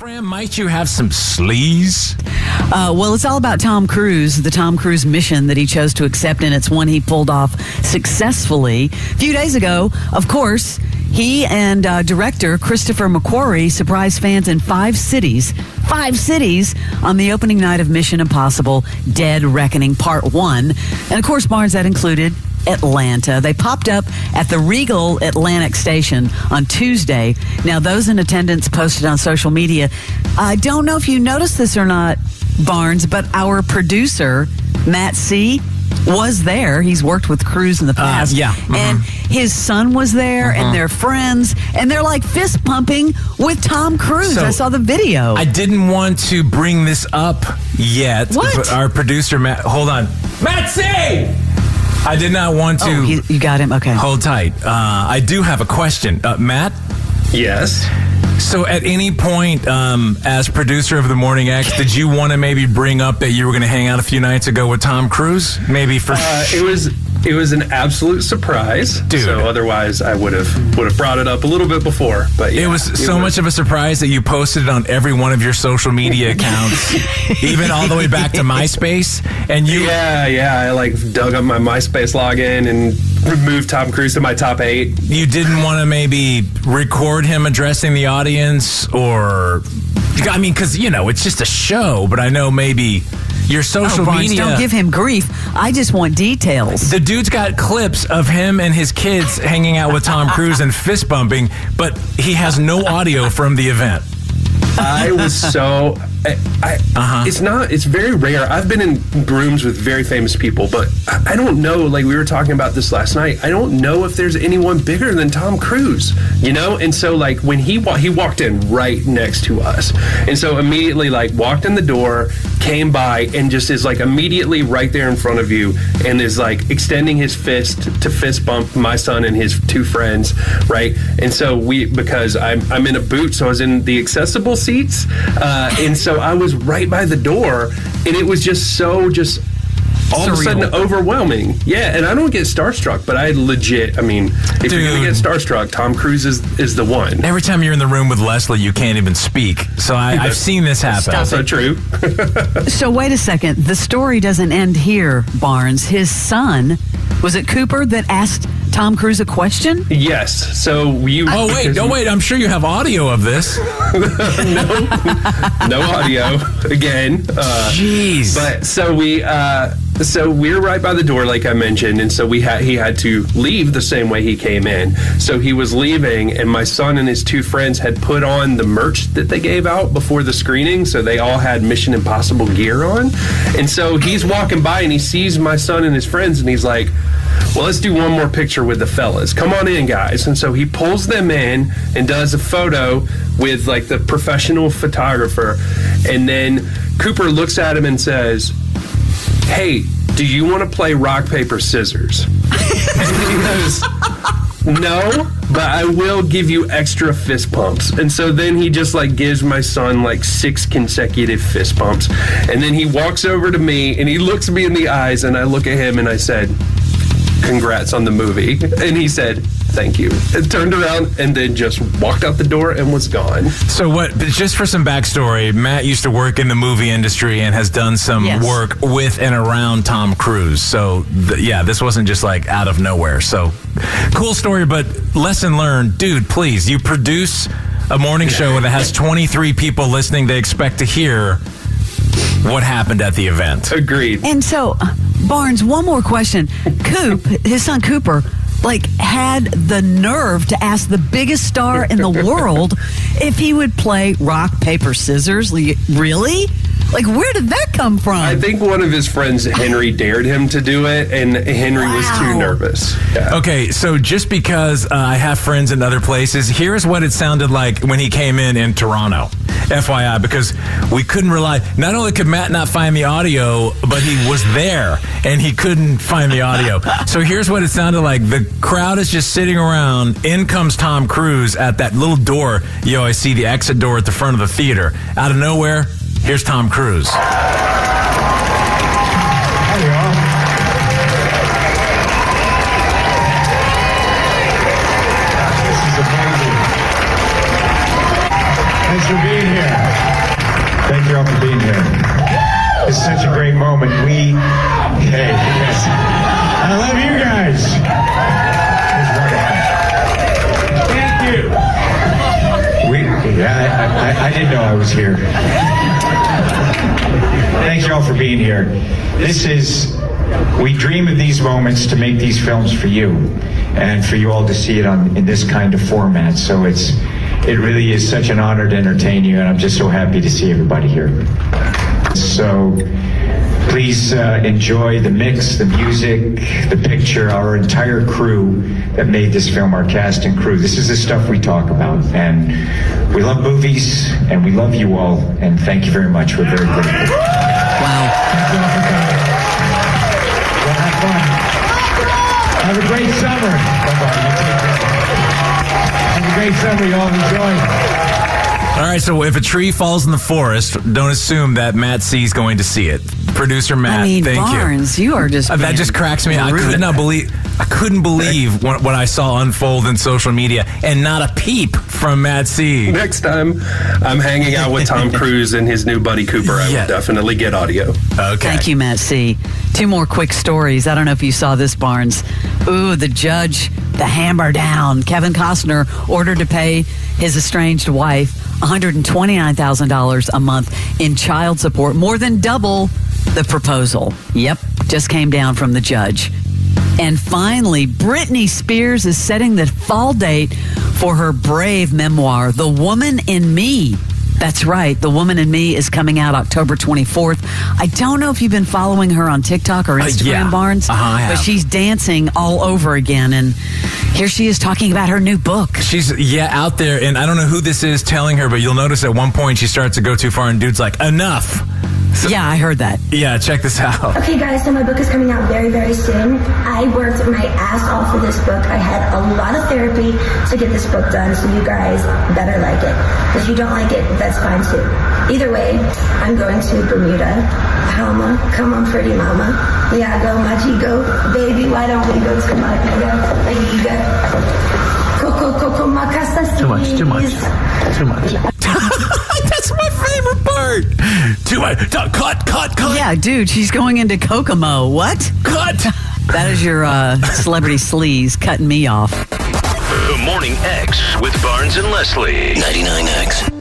Fram, might you have some sleaze? Well, it's all about Tom Cruise, the Tom Cruise mission that he chose to accept, and it's one he pulled off successfully. A few days ago, of course, he and director Christopher McQuarrie surprised fans in 5 cities on the opening night of Mission Impossible Dead Reckoning Part 1. And of course, Barnes, that included Atlanta. They popped up at the Regal Atlantic Station on Tuesday. Now, those in attendance posted on social media. I don't know if you noticed this or not, Barnes, but our producer, Matt C., was there. He's worked with Cruise in the past. And his son was there and their friends, and they're like fist pumping with Tom Cruise. So, I saw the video. I didn't want to bring this up yet. What? But our producer, Matt, hold on. Matt C! I did not want to. Oh, you got him? Okay. Hold tight. I do have a question. Matt? Yes. So at any point, as producer of the Morning X, did you want to maybe bring up that you were going to hang out a few nights ago with Tom Cruise? Maybe for It was an absolute surprise. Dude. So otherwise, I would have brought it up a little bit before. But yeah, it was so much of a surprise that you posted it on every one of your social media accounts, even all the way back to MySpace. And you, I like dug up my MySpace login and removed Tom Cruise to my top 8. You didn't want to maybe record him addressing the audience, or I mean, because it's just a show. But I know maybe your social Barnes, media. don't give him grief. I just want details. The dude's got clips of him and his kids hanging out with Tom Cruise and fist bumping, but he has no audio from the event. I was so... It's very rare. I've been in rooms with very famous people, but I don't know, like we were talking about this last night, I don't know if there's anyone bigger than Tom Cruise, And so, like, when he walked in right next to us. And so immediately, like, walked in the door, came by, and just is, like, immediately right there in front of you and is, like, extending his fist to fist bump my son and his 2 friends, right? And so because I'm in a boot, so I was in the accessible seats, and so I was right by the door, and it was just all surreal. of a sudden overwhelming. Yeah, and I don't get starstruck, but I legit, if you're going to get starstruck, Tom Cruise is the one. Every time you're in the room with Leslie, you can't even speak. So I've seen this happen. That's so true. So wait a second. The story doesn't end here, Barnes. His son, was it Cooper that asked Tom Cruise a question? Yes. So you... wait. I'm sure you have audio of this. No audio. Again. Jeez. But so we're right by the door, like I mentioned, and so he had to leave the same way he came in. So he was leaving, and my son and his 2 friends had put on the merch that they gave out before the screening, so they all had Mission Impossible gear on. And so he's walking by, and he sees my son and his friends, and he's like, well, let's do one more picture with the fellas. Come on in, guys. And so he pulls them in and does a photo with, like, the professional photographer. And then Cooper looks at him and says, hey, do you want to play rock, paper, scissors? And he goes, no, but I will give you extra fist pumps. And so then he just, like, gives my son, like, 6 consecutive fist pumps. And then he walks over to me, and he looks me in the eyes, and I look at him, and I said, congrats on the movie. And he said, thank you. And turned around and then just walked out the door and was gone. So just for some backstory, Matt used to work in the movie industry and has done some work with and around Tom Cruise. So this wasn't just like out of nowhere. So cool story, but lesson learned. Dude, please, you produce a morning show that has 23 people listening. They expect to hear what happened at the event. Agreed. And so, Barnes, one more question. His son Cooper, had the nerve to ask the biggest star in the world if he would play rock, paper, scissors. Really? Where did that come from? I think one of his friends, Henry, dared him to do it, and Henry was too nervous. Yeah. Okay, so just because I have friends in other places, here's what it sounded like when he came in Toronto. FYI, because we couldn't rely. Not only could Matt not find the audio, but he was there and he couldn't find the audio. So here's what it sounded like. The crowd is just sitting around. In comes Tom Cruise at that little door. I see the exit door at the front of the theater. Out of nowhere, here's Tom Cruise. Hey, y'all. This is amazing. Thanks for being here. I didn't know I was here. Thank you all for being here. We dream of these moments to make these films for you, and for you all to see it in this kind of format. So it really is such an honor to entertain you, and I'm just so happy to see everybody here. So please enjoy the mix, the music, the picture, our entire crew that made this film, our cast and crew. This is the stuff we talk about, and we love movies, and we love you all, and thank you very much. We're very grateful. Wow. Thank you all for coming. Well, have fun. Have a great summer. Have a great summer, y'all. Enjoy. All right, so if a tree falls in the forest, don't assume that Matt C is going to see it. Producer Matt, thank Barnes, you. You are just That just cracks me. I couldn't believe what I saw unfold in social media, and not a peep from Matt C. Next time I'm hanging out with Tom Cruise and his new buddy Cooper, I will definitely get audio. Okay. Thank you, Matt C. Two more quick stories. I don't know if you saw this, Barnes. Ooh, the judge, the hammer down. Kevin Costner ordered to pay his estranged wife $129,000 a month in child support, more than double the proposal. Yep, just came down from the judge. And finally, Britney Spears is setting the fall date for her brave memoir, The Woman in Me. That's right. The Woman in Me is coming out October 24th. I don't know if you've been following her on TikTok or Instagram, Barnes, I have. but she's dancing all over again. And here she is talking about her new book. She's, out there, and I don't know who this is telling her, but you'll notice at one point she starts to go too far, and dude's like, enough. So, yeah, I heard that. Yeah, check this out. Okay, guys, so my book is coming out very, very soon. I worked my ass off for this book. I had a lot of therapy to get this book done, so you guys better like it. If you don't like it, that's fine too. Either way, I'm going to Bermuda. Bahama, come on, pretty mama. Yeah, go, Machigo. Baby, why don't we go to Machiga? Coco, Macasa. Too much. That's my favorite part. Too much. Cut. Yeah, dude, she's going into Kokomo. What? Cut. That is your celebrity sleaze cutting me off. The Morning X with Barnes and Leslie. 99X.